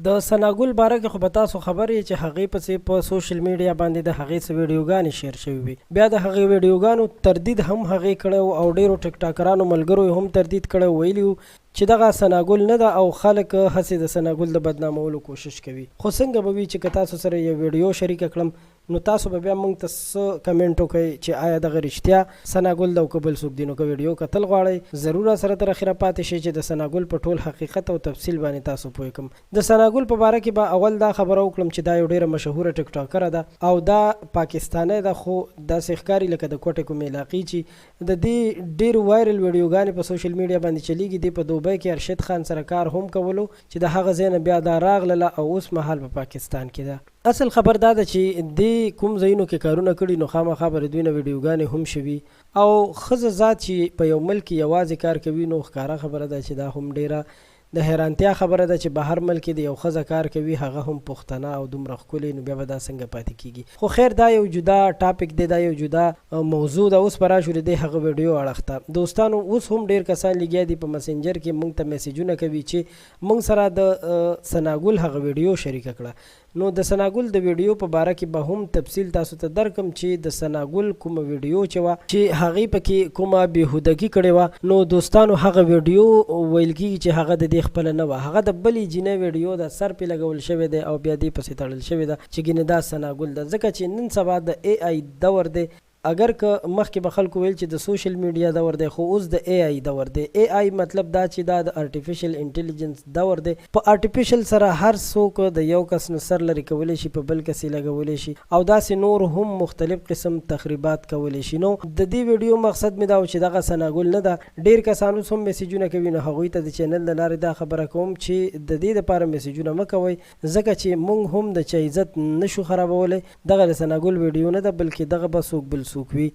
د ثناګل باره کې خو به تاسو خبر یې چې هغې پسې په سوشل میډیا باندې د هغې څه ویډیوګانې شیر شوي وي. بیا د هغې ویډیوګانو تردید هم هغې کړی او ډېرو ټیک ټاکرانو ملګرو یې هم تردید کړی، ویلي وو چې دغه ثناګل نه ده او خلک هسې د ثناګل د بدنامولو کوشش کوي. خو څنګه به وي چې که تاسو سره یو ویډیو شریکه کړم نو تاسو به بیا موږ ته څه کمنټ وکړئ چې آیا دغه رښتیا ثناګل ده او که بل څوک دي. نو که ویډیو کتل غواړئ ضرور سره تر اخره پاتې شئ چې د ثناګل په ټول حقیقت او تفصیل باندې تاسو پوه کړم. د ثناګل په باره کې به اول دا خبره وکړم چې دا یو ډېره مشهوره ټیک ټاکره ده او دا پاکستانی ده، خو داسې ښکاري لکه د کوټې کومې علاقې چې د دې ډېرو وایرل ویډیوګانې په سوشل میډیا باندې چلیږي. دی په دوبۍ کې ارشد خان سره کار هم کولو چې د هغه ځای نه بیا دا راغله او اوس مهال په پاکستان کې ده. اصل خبر دا ده چې دې کوم ځایونو کې کارونه کړي نو خامخا به د دوی نه ویډیوګانې هم شوي او ښځه ذات چې په یو ملک یوازې کار کوي نو ښکاره خبره ده چې دا هم ډېره د حیرانتیا خبره ده چې بهر ملک کې د یو ښځه کار کوي، هغه هم پښتنه او دومره ښکلې، نو بیا به دا څنګه پاتې کېږي. خو خیر دا یو جدا ټاپک دی، دا یو جدا موضوع ده. اوس به راشو د دې هغه ویډیو اړخ ته. دوستانو اوس هم ډېر کسان لګیا دي په مسنجر کې موږ ته میسیجونه کوي چې موږ سره د ثناګل هغه ویډیو شریکه کړه. نو د ثناګل د ویډیو په باره کې به هم تفصیل تاسو ته درکم چې د ثناګل کومه ویډیو چې وه چې هغې پکې کومه بېهودګي کړې وه. نو دوستانو هغه ویډیو ویل کېږي چې هغه د دې خپله نه وه، هغه د بلې جینۍ ویډیو ده، سر پې لګول شوی دی او بیا دې پسې تړل شوې ده چې ګینې دا ثناګل ده. ځکه چې نن سبا د اے آی دور دی. اگر که مخکې به خلکو ویل چې د سوشل میډیا دور دی، خو اوس د اے آی دور دی. اے آی مطلب دا چې دا د ارټیفیشل انټیلیجنس دور دی. په ارټیفیشل سره هر څوک د یو کس نه سر لرې کولی شي، په بل کس یې لګولی شي او داسې نور هم مختلف قسم تخریبات کولی شي. نو د دې ویډیو مقصد مې دا و چې دغه ثناګل نه ده. ډېر کسان اوس هم میسیجونه کوي، نو هغوی ته د چینل له لارې دا خبره کوم چې د دې دپاره میسیجونه مه کوئ، ځکه چې موږ هم د چا عزت نشو خرابولی. دغه د ثناګل ویډیو نه ده، بلکې دغه به څوک بل څوک وي.